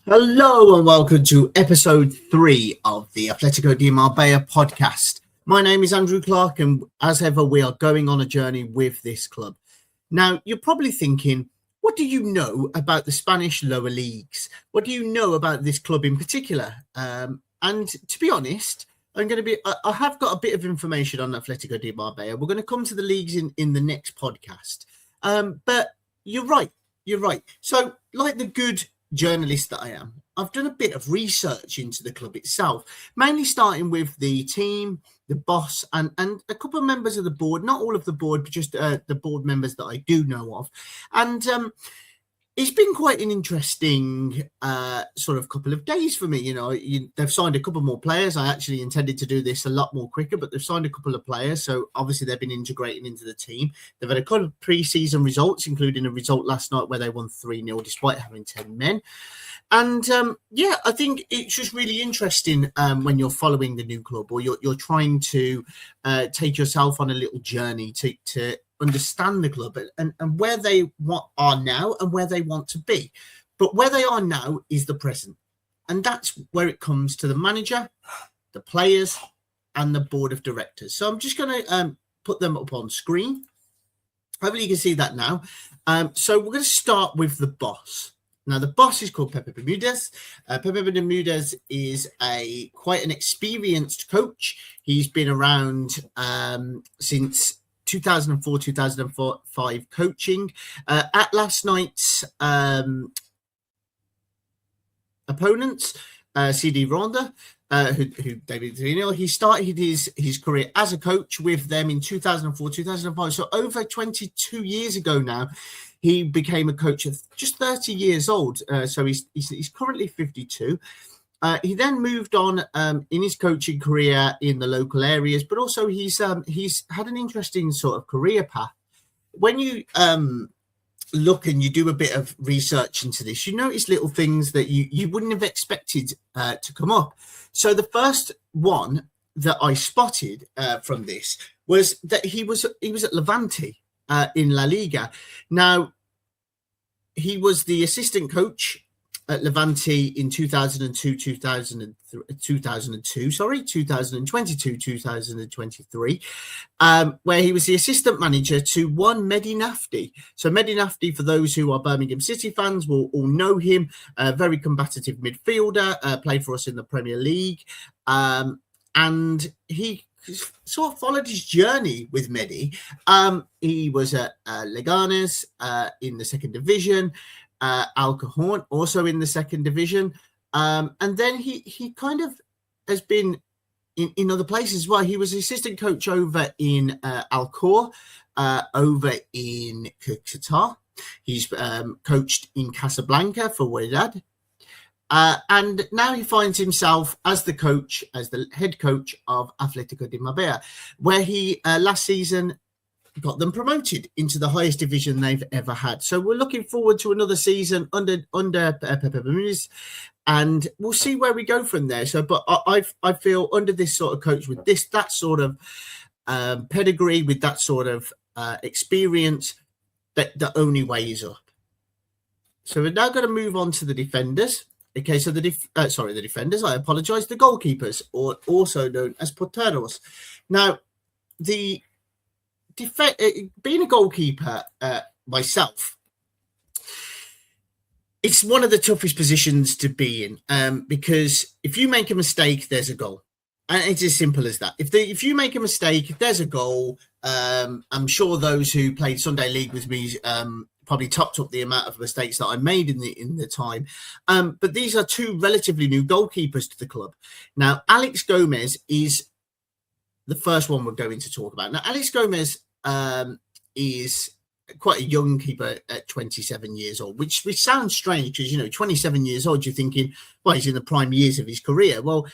Hello and welcome to episode 3 of the Atletico de Marbella podcast. My name is Andrew Clark, and as ever, we are going on a journey with this club. Now, you're probably thinking, what do you know about the Spanish lower leagues? What do you know about this club in particular? And to be honest, I have got a bit of information on Atletico de Marbella. We're going to come to the leagues in the next podcast. But you're right. So, like the good journalist that I am, I've done a bit of research into the club itself, mainly starting with the team, the boss, and a couple of members of the board. Not all of the board, but just the board members that I do know of. And it's been quite an interesting sort of couple of days for me. They've signed a couple more players. I actually intended to do this a lot more quicker, but they've signed a couple of players. So obviously they've been integrating into the team. They've had a couple of pre-season results, including a result last night where they won 3-0 despite having 10 men. And I think it's just really interesting when you're following the new club, or you're trying to take yourself on a little journey to understand the club and where they are now and where they want to be. But where they are now is the present. And that's where it comes to the manager, the players, and the board of directors. So I'm just going to put them up on screen. Hopefully you can see that now. So we're going to start with the boss. Now, the boss is called Pepe Bermudez. Pepe Bermudez is quite an experienced coach. He's been around since 2004, 2005 coaching. At last night's opponents, CD Ronda, who David Trino, he started his career as a coach with them in 2004, 2005. So over 22 years ago now, he became a coach at just 30 years old. So he's currently 52. He then moved on in his coaching career in the local areas, but also he's had an interesting sort of career path. When you look and you do a bit of research into this, you notice little things that you wouldn't have expected to come up. So the first one that I spotted from this was that he was at Levante in La Liga. Now, he was the assistant coach at Levante in 2022, 2023, where he was the assistant manager to one Mehdi Nafti. So Mehdi Nafti, for those who are Birmingham City fans, will all know him. A very combative midfielder, played for us in the Premier League. And he sort of followed his journey with Mehdi. He was at Leganes in the second division. Al Cajon also in the second division, and then he kind of has been in other places as well. He was assistant coach over in Alcor, over in Qatar. He's coached in Casablanca for Wydad, and now he finds himself as the head coach of Atletico de Marbella, where he last season got them promoted into the highest division they've ever had. So we're looking forward to another season under Pepe Bermudez, and we'll see where we go from there. So, but I feel under this sort of coach with that sort of pedigree, with that sort of experience, that the only way is up. So we're now going to move on to the defenders. Okay, so the defenders. I apologize. The goalkeepers, or also known as porteros. Now, being a goalkeeper myself, it's one of the toughest positions to be in, because if you make a mistake, there's a goal, and it's as simple as that. If you make a mistake, there's a goal. I'm sure those who played Sunday League with me probably topped up the amount of mistakes that I made in the time. But these are two relatively new goalkeepers to the club. Now, Alex Gomez is the first one we're going to talk about. Now, Alex Gomez is quite a young keeper at 27 years old, which sounds strange because, 27 years old, you're thinking, well, he's in the prime years of his career. Well,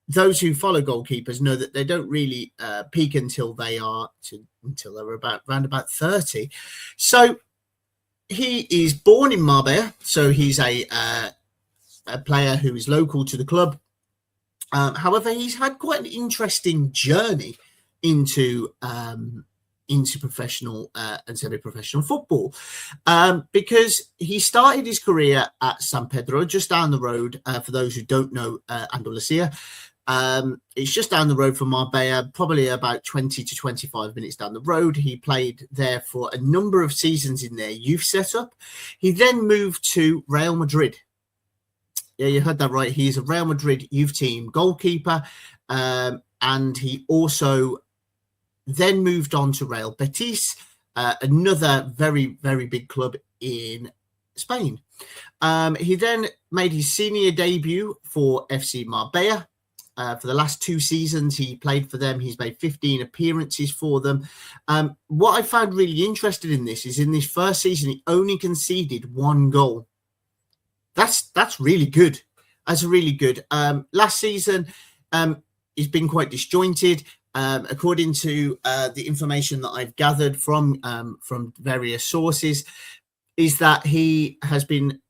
those who follow goalkeepers know that they don't really peak until they're around about 30. So he is born in Marbella. So he's a player who is local to the club. However, he's had quite an interesting journey into into professional and semi-professional football, because he started his career at San Pedro, just down the road. For those who don't know Andalusia, it's just down the road from Marbella, probably about 20 to 25 minutes down the road. He played there for a number of seasons in their youth setup. He then moved to Real Madrid. Yeah, you heard that right. He's a Real Madrid youth team goalkeeper, and he also then moved on to Real Betis, another very, very big club in Spain. He then made his senior debut for FC Marbella. For the last 2 seasons, he played for them. He's made 15 appearances for them. What I found really interesting in this is in this first season, he only conceded 1 goal. That's really good. That's really good. Last season, he's been quite disjointed. According to the information that I've gathered from various sources, is that he has been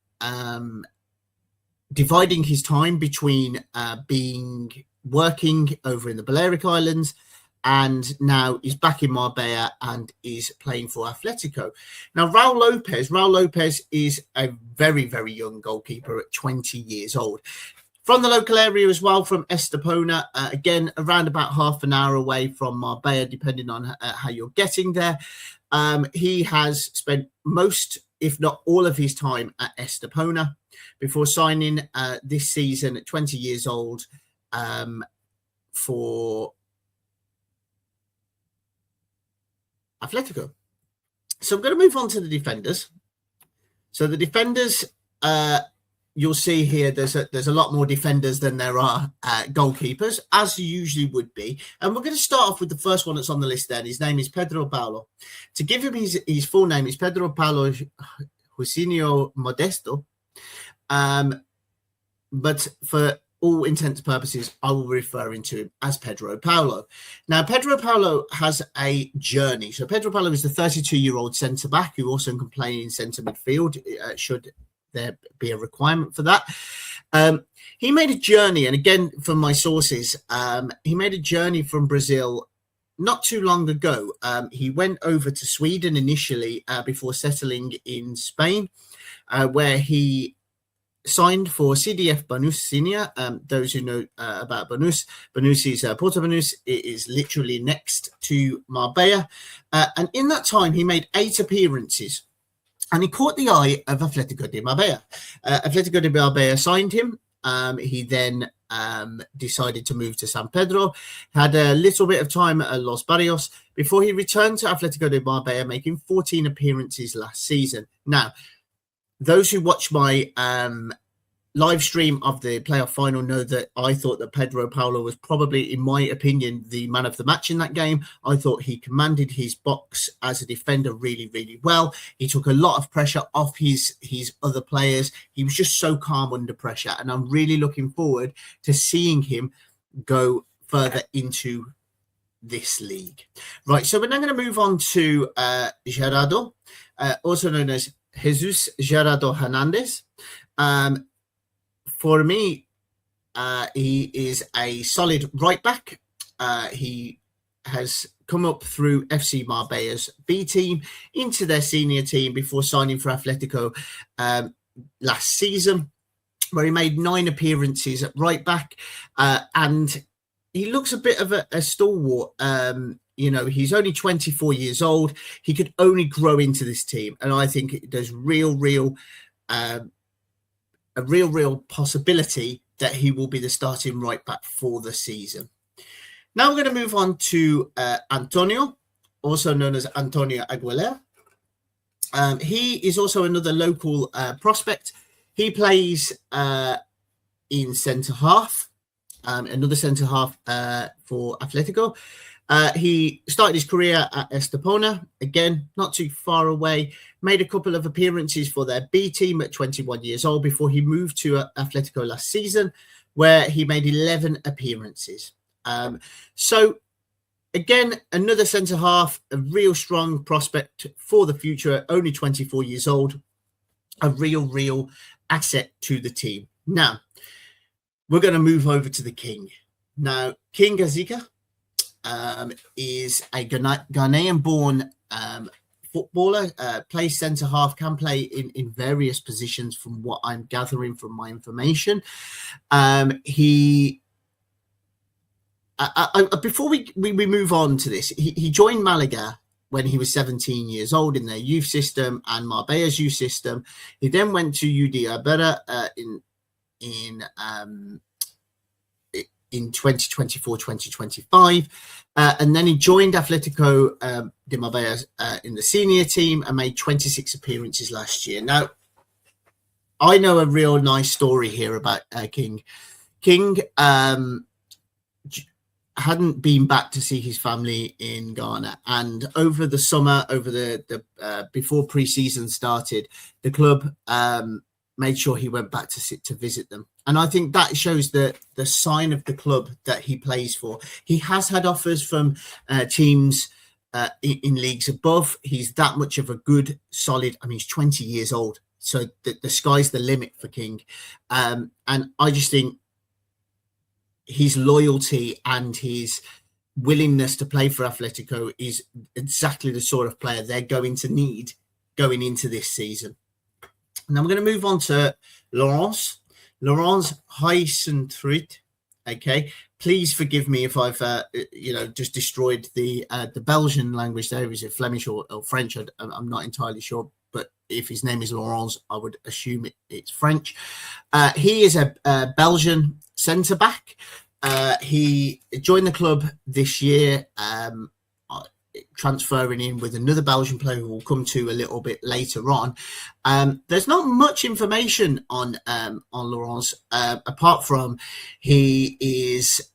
dividing his time between working over in the Balearic Islands, and now he's back in Marbella and is playing for Atletico. Now, Raul Lopez is a very, very young goalkeeper at 20 years old. From the local area as well, from Estepona, again, around about half an hour away from Marbella, depending on how you're getting there. He has spent most, if not all of his time at Estepona before signing this season at 20 years old for Atletico. So I'm going to move on to the defenders. So the defenders, you'll see here, there's a lot more defenders than there are goalkeepers, as you usually would be. And we're going to start off with the first one that's on the list then. His name is Pedro Paulo. To give him his full name is Pedro Paulo Jusinio Modesto. But for all intents and purposes, I will be referring to him as Pedro Paulo. Now, Pedro Paulo has a journey. So Pedro Paulo is the 32-year-old centre-back who also can play in centre midfield, should there be a requirement for that. He made a journey, and again, from my sources, he made a journey from Brazil not too long ago. He went over to Sweden initially before settling in Spain, where he signed for CDF Banús Senior. Those who know about Banús is Porto Banús. It is literally next to Marbella. And in that time, he made 8 appearances. And he caught the eye of Atletico de Marbella. Atletico de Marbella signed him. He then decided to move to San Pedro, had a little bit of time at Los Barrios before he returned to Atletico de Marbella, making 14 appearances last season. Now, those who watch my live stream of the playoff final know that I thought that Pedro Paulo was probably, in my opinion, the man of the match in that game. I thought he commanded his box as a defender really, really well. He took a lot of pressure off his other players. He was just so calm under pressure, and I'm really looking forward to seeing him go further into this league. Right, so we're now going to move on to Gerardo, also known as Jesus Gerardo Hernandez. For me, he is a solid right back. He has come up through FC Marbella's B team into their senior team before signing for Atletico last season, where he made 9 appearances at right back. And he looks a bit of a stalwart. He's only 24 years old. He could only grow into this team. And I think there's a real possibility that he will be the starting right back for the season. Now we're going to move on to Antonio, also known as Antonio Aguilera. He is also another local prospect. He plays in centre-half, another centre-half for Atletico. He started his career at Estepona, again, not too far away, made a couple of appearances for their B team at 21 years old before he moved to Atletico last season, where he made 11 appearances. So, again, another centre-half, a real strong prospect for the future, only 24 years old, a real asset to the team. Now, we're going to move over to the King. Now, King Gazica, is a Ghanaian-born footballer, plays centre half, can play in various positions from what I'm gathering from my information. Before we move on to this, he joined Malaga when he was 17 years old in their youth system and Marbella's youth system. He then went to UD Abera in 2024-2025, and then he joined Atletico de Marbella in the senior team and made 26 appearances last year. Now, I know a real nice story here about King. King hadn't been back to see his family in Ghana, and over the summer, before pre-season started, the club made sure he went back to visit them. And I think that shows the sign of the club that he plays for. He has had offers from teams in leagues above. He's that much of a good, solid, he's 20 years old. So the sky's the limit for King. And I just think his loyalty and his willingness to play for Atletico is exactly the sort of player they're going to need going into this season. Now I'm going to move on to Laurence Huysentruid. Okay, please forgive me if I've just destroyed the Belgian language there. Is it Flemish or French? I'm not entirely sure, but if his name is Laurence, I would assume it's French. He is a Belgian centre back. He joined the club this year, transferring in with another Belgian player who we'll come to a little bit later on. There's not much information on Laurence, apart from he is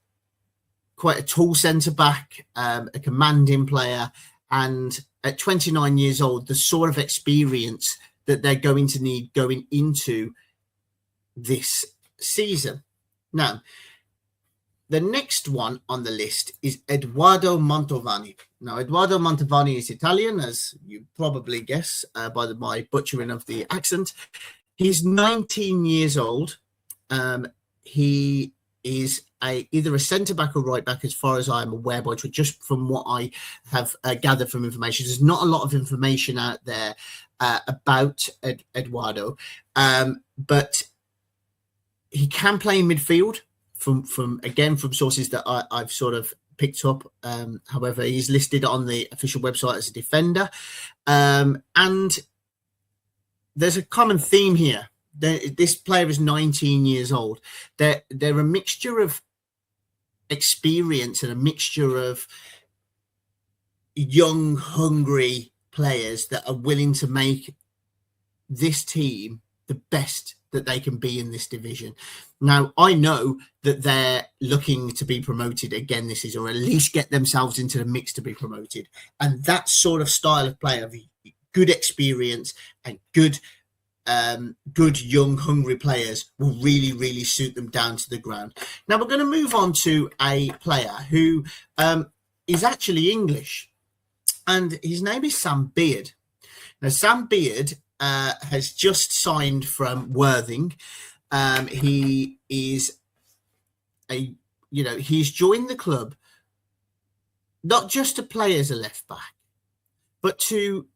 quite a tall centre back, a commanding player, and at 29 years old, the sort of experience that they're going to need going into this season. Now, the next one on the list is Edoardo Mantovani. Now, Edoardo Mantovani is Italian, as you probably guess by my butchering of the accent. He's 19 years old. He is either a centre-back or right-back, as far as I'm aware, but just from what I have gathered from information. There's not a lot of information out there about Eduardo, but he can play in midfield. From sources that I've sort of picked up. However, he's listed on the official website as a defender. And there's a common theme here. This player is 19 years old. They're a mixture of experience and a mixture of young, hungry players that are willing to make this team the best that they can be in this division. Now, I know that they're looking to be promoted again this season, or at least get themselves into the mix to be promoted. And that sort of style of player, good experience and good young, hungry players will really, really suit them down to the ground. Now, we're going to move on to a player who is actually English, and his name is Sam Beard. Now, Sam Beard has just signed from Worthing. He is he's joined the club not just to play as a left back, but to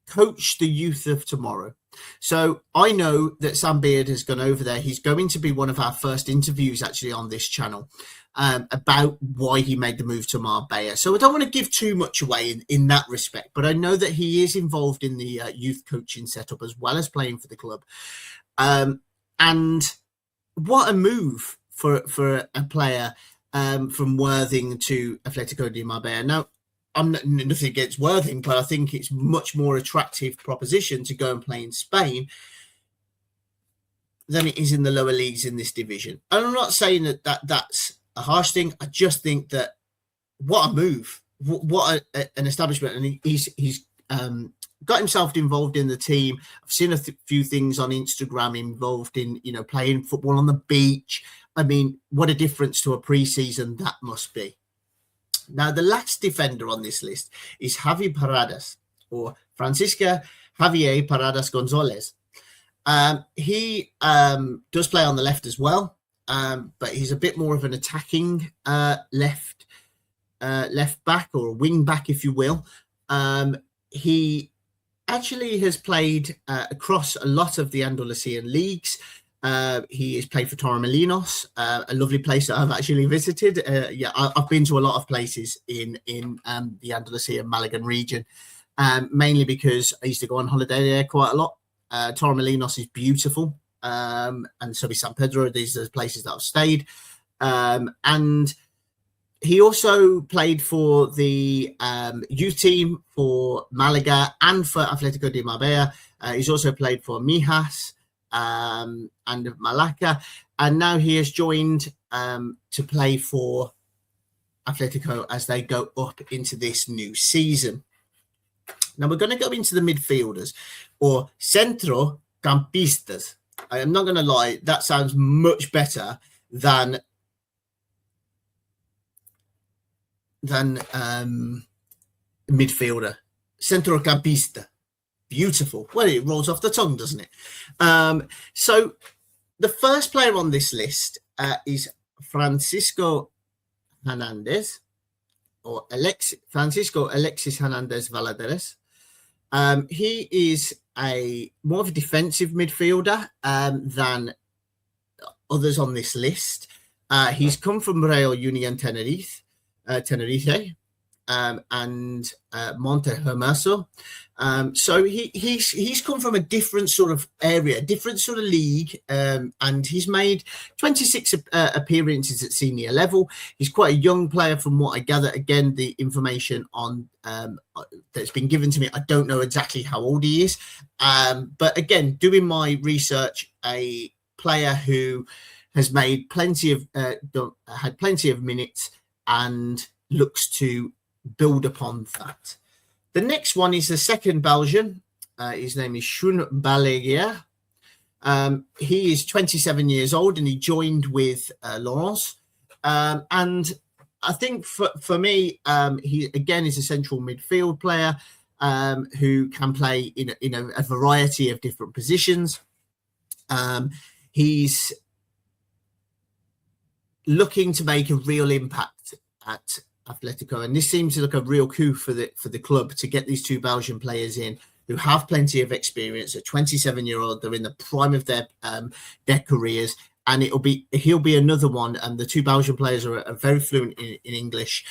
coach the youth of tomorrow. So I know that Sam Beard has gone over there. He's going to be one of our first interviews actually on this channel about why he made the move to Marbella. So I don't want to give too much away in that respect, but I know that he is involved in the youth coaching setup as well as playing for the club. And what a move for a player from Worthing to Atletico de Marbella. Now, I'm nothing against Worthing, but I think it's much more attractive proposition to go and play in Spain than it is in the lower leagues in this division. And I'm not saying that's a harsh thing. I just think that what a move, what an establishment. And he's got himself involved in the team. I've seen a few things on Instagram involved in, playing football on the beach. I mean, what a difference to a pre-season that must be. Now, the last defender on this list is Javi Paradas, or Francisca Javier Paradas Gonzalez. He does play on the left as well, but he's a bit more of an attacking left left back, or a wing back, if you will. He actually has played across a lot of the Andalusian leagues. He has played for Torremolinos, a lovely place that I've actually visited. I've been to a lot of places in the Andalusian Malagan region, mainly because I used to go on holiday there quite a lot. Torremolinos is beautiful, and so is San Pedro. These are the places that I've stayed. And he also played for the youth team for Malaga and for Atletico de Marbella. He's also played for Mijas and Malacca, and now he has joined to play for Atletico as they go up into this new season. Now we're going to go into the midfielders, or centrocampistas. I am not going to lie, that sounds much better than midfielder. Centrocampista. Beautiful. Well, it rolls off the tongue, doesn't it? So the first player on this list is Francisco Hernandez, or Francisco Alexis Hernandez Valadares. He is more of a defensive midfielder than others on this list. He's come from Real Union Tenerife, and Monte Hermoso. So he's come from a different sort of area, different sort of league, and he's made 26 appearances at senior level. He's quite a young player from what I gather. Again, the information on that's been given to me, I don't know exactly how old he is. But again, doing my research, a player who has made had plenty of minutes and looks to build upon that. The next one is the second Belgian. His name is Shun Balaguer. He is 27 years old and he joined with Lawrence. And I think for me, he again is a central midfield player who can play in a variety of different positions. He's looking to make a real impact at Atletico, and this seems to look a real coup for the club to get these two Belgian players in who have plenty of experience. At 27-year-old, they're in the prime of their careers, and he'll be another one. And the two Belgian players are very fluent in English,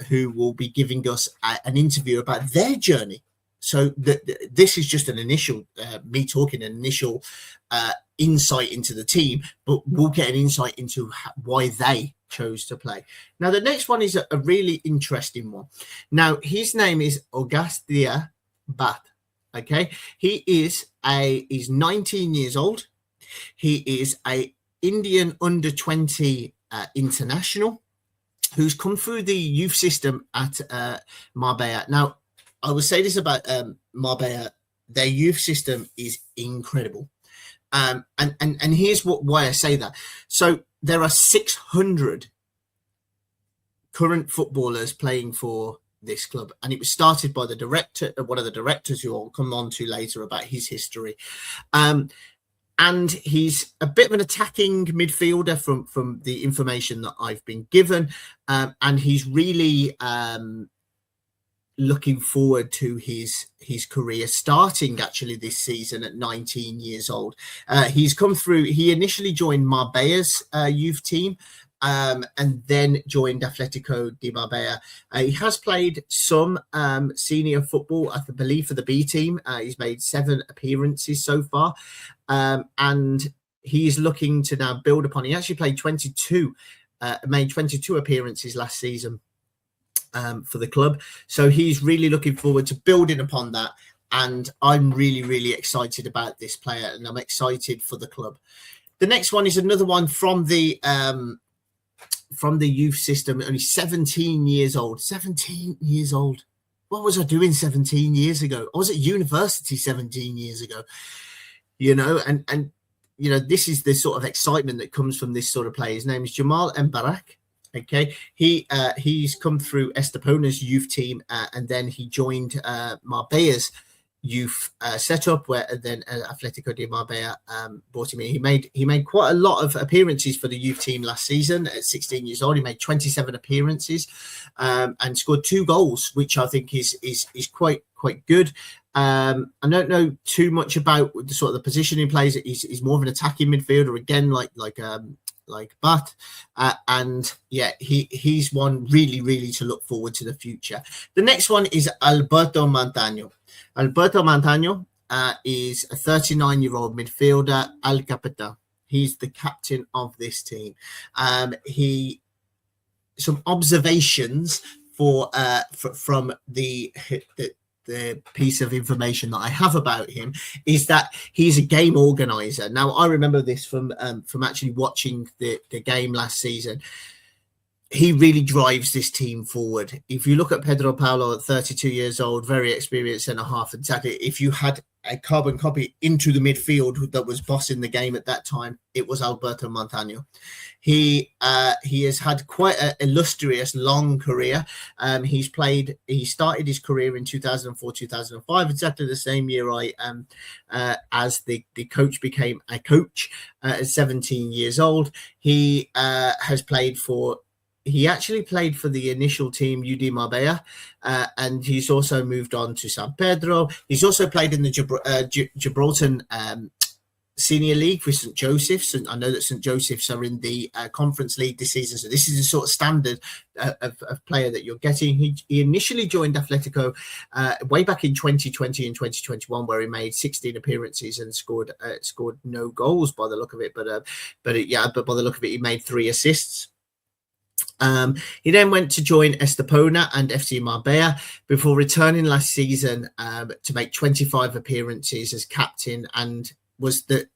who will be giving us an interview about their journey. So this is just an initial initial insight into the team, but we'll get an insight into why they chose to play. Now, the next one is a really interesting one. Now, his name is Augustia Bat. Okay, he's 19 years old. He is a Indian under-20 international who's come through the youth system at Marbella. Now, I will say this about Marbella: their youth system is incredible. And here's why I say that. So there are 600 current footballers playing for this club, and it was started by the director, one of the directors, who I'll come on to later about his history. And he's a bit of an attacking midfielder from the information that I've been given, and he's really looking forward to his career starting actually this season at 19 years old. He's come through. He initially joined Marbella's youth team, and then joined Atletico de Marbella. He has played some senior football, I believe, for the B team. He's made 7 appearances so far, and he is looking to now build upon. He actually played made 22 appearances last season for the club. So he's really looking forward to building upon that. And I'm really, really excited about this player, and I'm excited for the club. The next one is another one from the youth system, only 17 years old. 17 years old. What was I doing 17 years ago? I was at university 17 years ago, and this is the sort of excitement that comes from this sort of player. His name is Jamal Mbarak. Okay, he's come through Estepona's youth team, and then he joined Marbella's youth setup, where then Atletico de Marbella brought him in. He made quite a lot of appearances for the youth team last season. At 16 years old, he made 27 appearances and scored 2 goals, which I think is quite good. I don't know too much about the sort of the position he plays. He's more of an attacking midfielder again, like Bat, and yeah, he's one really to look forward to the future. The next one is Alberto Montano. Alberto Montano is a 39-year-old midfielder, Al Capitan. He's the captain of this team. Some observations from the piece of information that I have about him is that he's a game organizer. Now, I remember this from actually watching the game last season. He really drives this team forward. If you look at Pedro Paulo at 32 years old, very experienced centre-half, exactly. If you had a carbon copy into the midfield that was bossing the game at that time, it was Alberto Montano. He has had quite an illustrious long career. He started his career in 2004, 2005, exactly the same year as the coach became a coach at 17 years old. He actually played for the initial team, UD Marbella, and he's also moved on to San Pedro. He's also played in the Gibraltar Senior League with St. Joseph's, and I know that St. Joseph's are in the Conference League this season, so this is the sort of standard of player that you're getting. He initially joined Atletico way back in 2020 and 2021, where he made 16 appearances and scored no goals by the look of it, but by the look of it, he made 3 assists. He then went to join Estepona and FC Marbella before returning last season to make 25 appearances as captain, and was the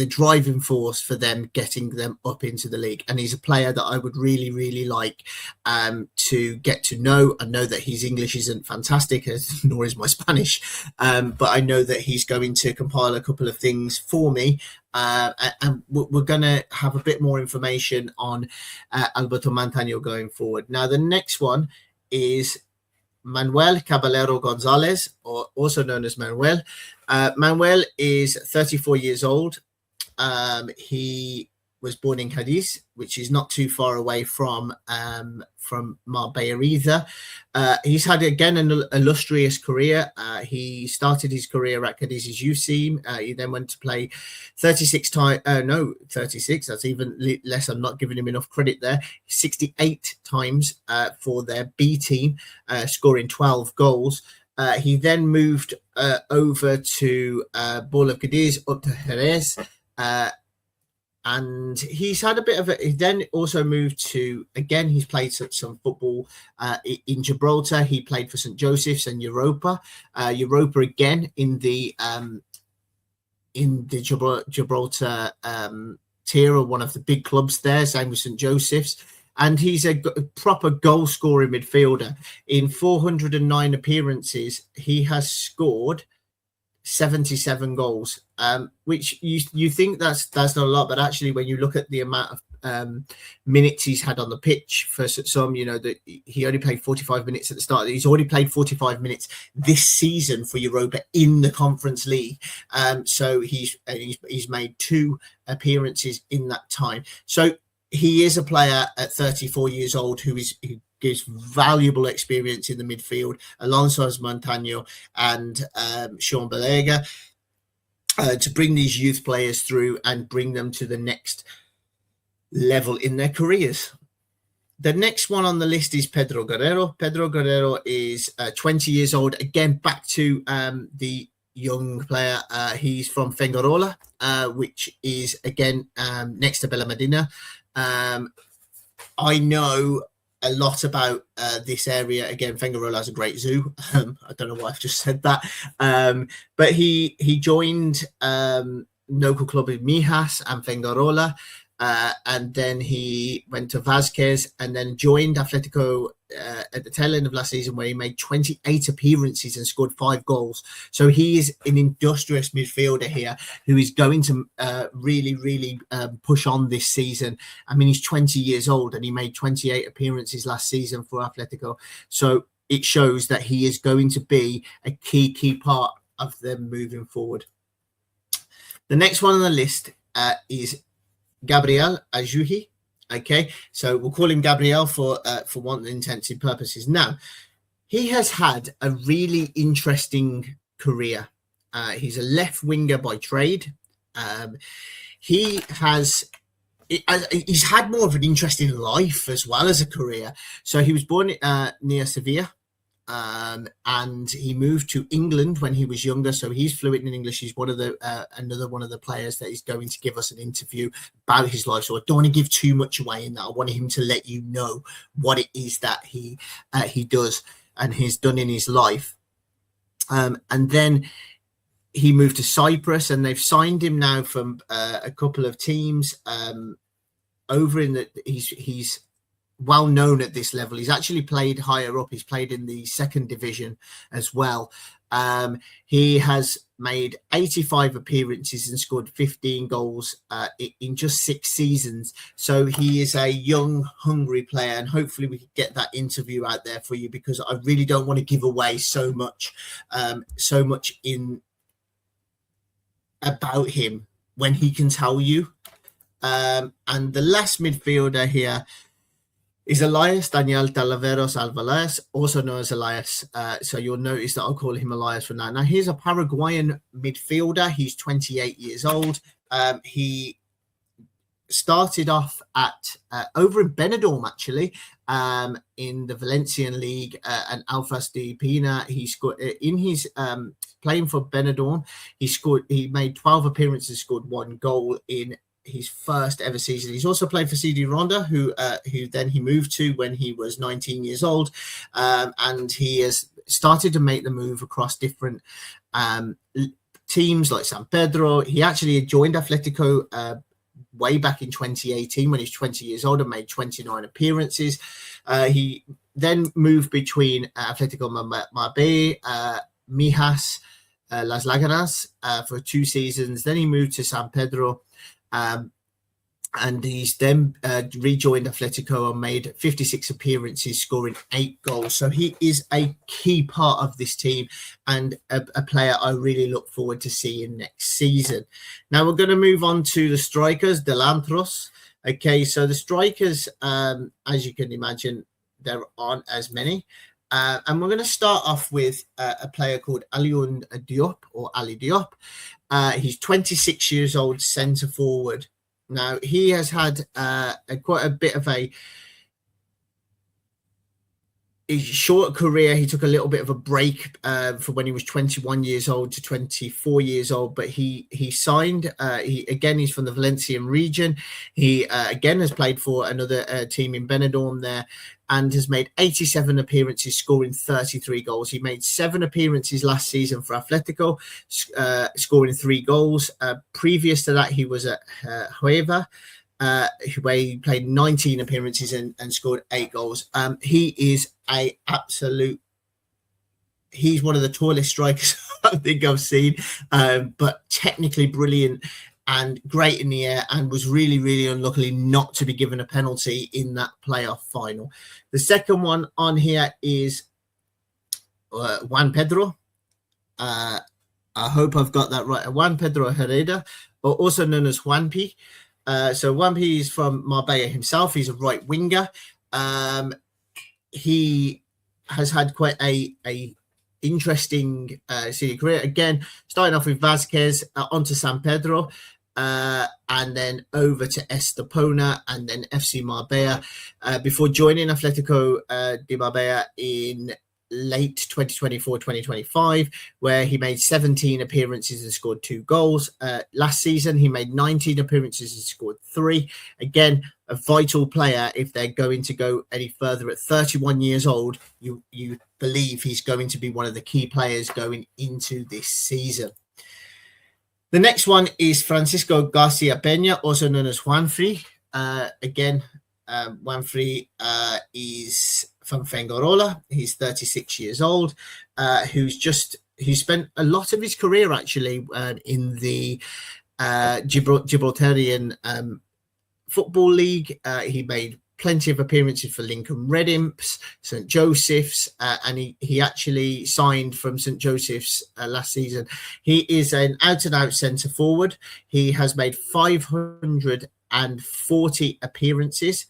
driving force for them getting them up into the league. And he's a player that I would really like to get to know. I know that his English isn't fantastic, nor is my Spanish, but I know that he's going to compile a couple of things for me. And we're going to have a bit more information on Alberto Montano going forward. Now, the next one is Manuel Caballero Gonzalez, or also known as Manuel. Manuel is 34 years old. He was born in Cadiz, which is not too far away from Marbella either. He's had, again, an illustrious career. He started his career at Cadiz's youth team. He then went to play 36 times. No, 36. That's even less. I'm not giving him enough credit there. 68 times for their B team, scoring 12 goals. He then moved over to Ball of Cadiz, up to Jerez. And he's had a bit of he then also moved to, again, he's played some football in Gibraltar. He played for St. Joseph's and Europa again in the Gibraltar tier, or one of the big clubs there, same with St. Joseph's. And he's a proper goal-scoring midfielder. In 409 appearances, he has scored 77 goals, which you think that's not a lot, but actually, when you look at the amount of minutes he's had on the pitch for some, that he only played 45 minutes at the start. He's already played 45 minutes this season for Europa in the Conference League. So he's made 2 appearances in that time. So he is a player at 34 years old who gives valuable experience in the midfield alongside Montano and Sean Balega to bring these youth players through and bring them to the next level in their careers. The next one on the list is Pedro Guerrero. Pedro Guerrero is 20 years old. Again, back to the young player. He's from Fuengirola, which is, again, next to Benalmádena. I know a lot about this area. Again, Fuengirola has a great zoo. I don't know why I've just said that. But he joined local club in Mijas and Fuengirola, and then he went to Vázquez and then joined Atletico at the tail end of last season, where he made 28 appearances and scored 5 goals. So he is an industrious midfielder here who is going to really push on this season. I mean, he's 20 years old and he made 28 appearances last season for Atletico. So it shows that he is going to be a key part of them moving forward. The next one on the list is Gabriel Ajuhi. Okay, so we'll call him Gabriel for want of intensive purposes. Now, he has had a really interesting career. He's a left winger by trade. He's had more of an interesting life as well as a career. So he was born near Sevilla, and he moved to England when he was younger. So he's fluent in English. He's one of the another one of the players that is going to give us an interview about his life. So I don't want to give too much away in that. I wanted him to let you know what it is that he does and he's done in his life. And then he moved to Cyprus, and they've signed him now from a couple of teams over in the. He's well known at this level. He's actually played higher up. He's played in the second division as well. He has made 85 appearances and scored 15 goals in just 6 seasons. So he is a young, hungry player, and hopefully we can get that interview out there for you, because I really don't want to give away so much in about him when he can tell you. And the last midfielder here is Elias Daniel Talaveros Alvarez, also known as Elias. So you'll notice that I'll call him Elias from now. Now, he's a Paraguayan midfielder. He's 28 years old. He started off at over in Benidorm, actually, in the Valencian League and Alfas de Pina. He scored in his playing for Benidorm. He made 12 appearances, scored 1 goal in his first ever season. He's also played for CD Ronda, who then he moved to when he was 19 years old, and he has started to make the move across different teams like San Pedro. He actually joined Atletico way back in 2018 when he's 20 years old and made 29 appearances. He then moved between Atletico Marbella, Mijas, Las Laganas for 2 seasons. Then he moved to San Pedro, and he's then rejoined Atletico and made 56 appearances, scoring 8 goals. So he is a key part of this team and a player I really look forward to seeing next season. Now we're going to move on to the strikers, Delantros. Okay, so the strikers, as you can imagine, there aren't as many. And we're going to start off with a player called Alioune Diop, or Ali Diop. He's 26 years old, centre forward. Now, he has had quite a bit of a short career. He took a little bit of a break from when he was 21 years old to 24 years old, but he signed. He's from the Valencian region. He again has played for another team in Benidorm there, and has made 87 appearances, scoring 33 goals. He made 7 appearances last season for Atletico, scoring 3 goals. Previous to that, he was at Hueva, where he played 19 appearances and scored 8 goals. He is he's one of the tallest strikers I think I've seen, but technically brilliant and great in the air, and was really, really unlucky not to be given a penalty in that playoff final. The second one on here is Juan Pedro. I hope I've got that right. Juan Pedro Herrera, or also known as Juanpi. So Juanpi is from Marbella himself. He's a right winger. He has had quite a interesting senior career. Again, starting off with Vasquez, onto San Pedro, and then over to Estepona, and then FC Marbella, before joining Atletico de Marbella in late 2024-2025, where he made 17 appearances and scored 2 goals. Last season, he made 19 appearances and scored 3. Again, a vital player if they're going to go any further. At 31 years old, you believe he's going to be one of the key players going into this season. The next one is Francisco Garcia Peña, also known as Juanfri. Juanfri is from Fuengirola. He's 36 years old, he spent a lot of his career actually in the Gibraltarian Football League. He made plenty of appearances for Lincoln Red Imps, St Joseph's, and he actually signed from St Joseph's last season. He is an out-and-out centre forward. He has made 540 appearances,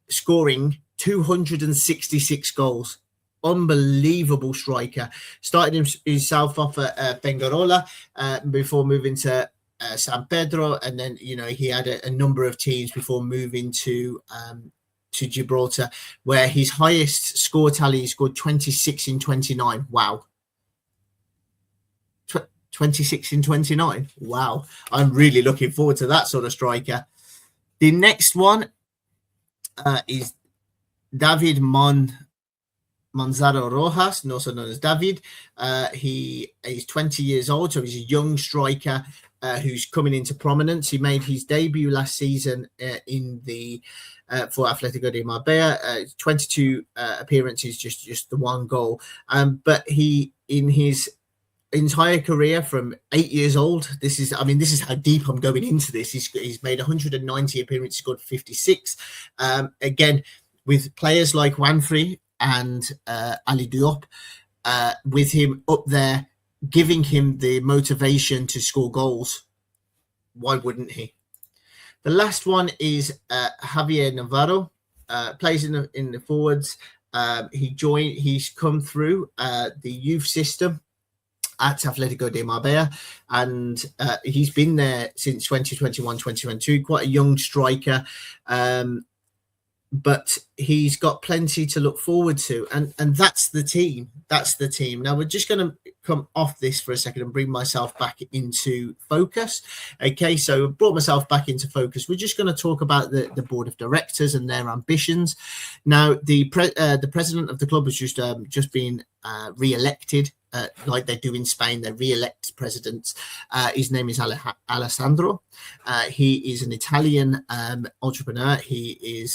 scoring 266 goals. Unbelievable striker. Started himself off at Bengarola before moving to San Pedro, and then he had a number of teams before moving to Gibraltar, where his highest score tally, he scored 26 in 29. Wow. 26 in 29. Wow. I'm really looking forward to that sort of striker. The next one is David Monzaro Rojas, also known as David. He's 20 years old, so he's a young striker who's coming into prominence. He made his debut last season for Atletico de Marbella. 22 appearances, just the one goal. But he, in his entire career from 8 years old, this is how deep I'm going into this. He's made 190 appearances, scored 56. Again, with players like Wanfrey and Ali Diop with him up there, giving him the motivation to score goals. Why wouldn't he? The last one is Javier Navarro, plays in the forwards. He's come through the youth system at Atletico de Marbella, and he's been there since 2021-2022. Quite a young striker, but he's got plenty to look forward to, and that's the team. Now we're just going to come off this for a second and bring myself back into focus. Okay, so I brought myself back into focus. We're just going to talk about the board of directors and their ambitions. Now, the president of the club has just been re-elected. Like they do in Spain, they re-elect presidents. His name is Alessandro. He is an Italian entrepreneur. He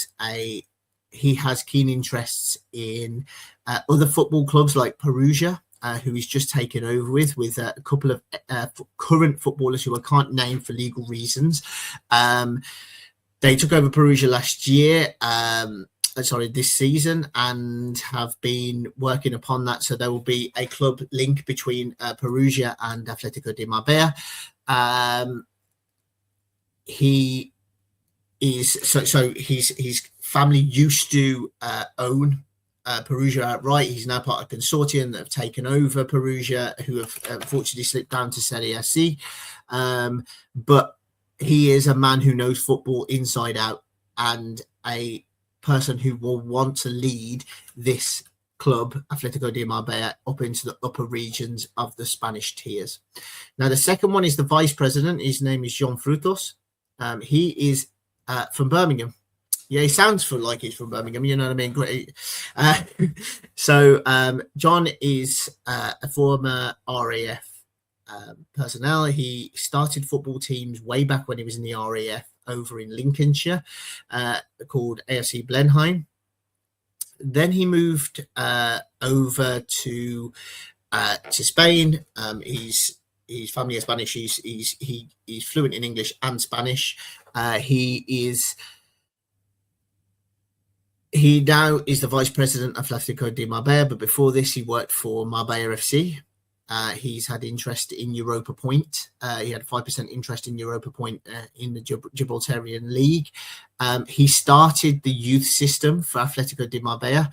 has keen interests in other football clubs like Perugia, who he's just taken over with a couple of current footballers who I can't name for legal reasons. They took over Perugia last year. This season, and have been working upon that. So there will be a club link between Perugia and Atletico de Marbella. He is his family used to own Perugia outright. He's now part of a consortium that have taken over Perugia, who have unfortunately slipped down to Serie C. But he is a man who knows football inside out, and a person who will want to lead this club, Atletico de Marbella, up into the upper regions of the Spanish tiers. Now, the second one is the vice president. His name is John Frutos. He is from Birmingham. Yeah, he sounds like he's from Birmingham. You know what I mean? Great. So John is a former RAF personnel. He started football teams way back when he was in the RAF over in Lincolnshire, called AFC Blenheim. Then he moved over to Spain. His family is Spanish. He's fluent in English and Spanish. He now is the vice president of Atletico de Marbella, but before this, he worked for Marbella FC. He's had interest in Europa Point. He had 5% interest in Europa Point in the Gibraltarian League. He started the youth system for Atletico de Marbella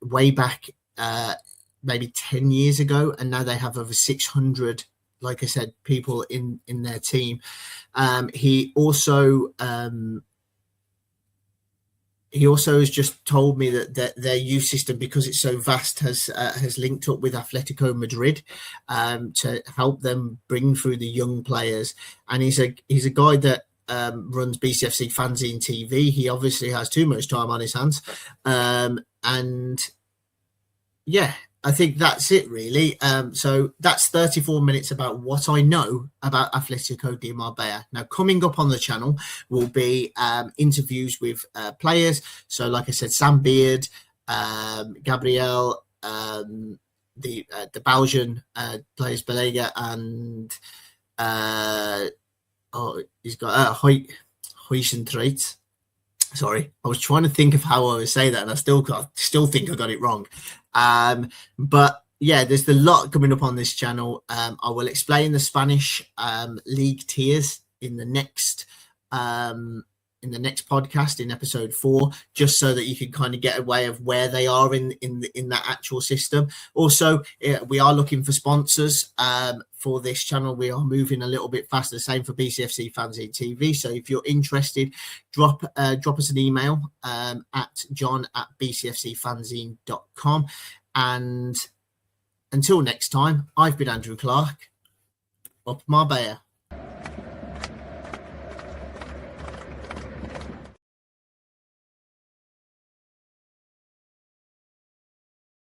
way back maybe 10 years ago, and now they have over 600, like I said, people in their team. He also has just told me that their youth system, because it's so vast, has linked up with Atletico Madrid to help them bring through the young players. And he's a guy that runs BCFC Fanzine TV. He obviously has too much time on his hands. And yeah, I think that's it, really. So that's 34 minutes about what I know about Atletico de Marbella. Now, coming up on the channel will be interviews with players. So, like I said, Sam Beard, Gabriel, the Belgian players, Belega, and he's got Huijsentraits. Sorry, I was trying to think of how I would say that, and I still think I got it wrong. But yeah, there's a lot coming up on this channel. I will explain the Spanish league tiers in the next podcast, in episode 4, just so that you can kind of get a way of where they are in that actual system. Also, we are looking for sponsors for this channel. We are moving a little bit faster. The same for BCFC Fanzine TV. So if you're interested, drop us an email at john@bcfcfanzine.com. And until next time, I've been Andrew Clark. Up Marbella.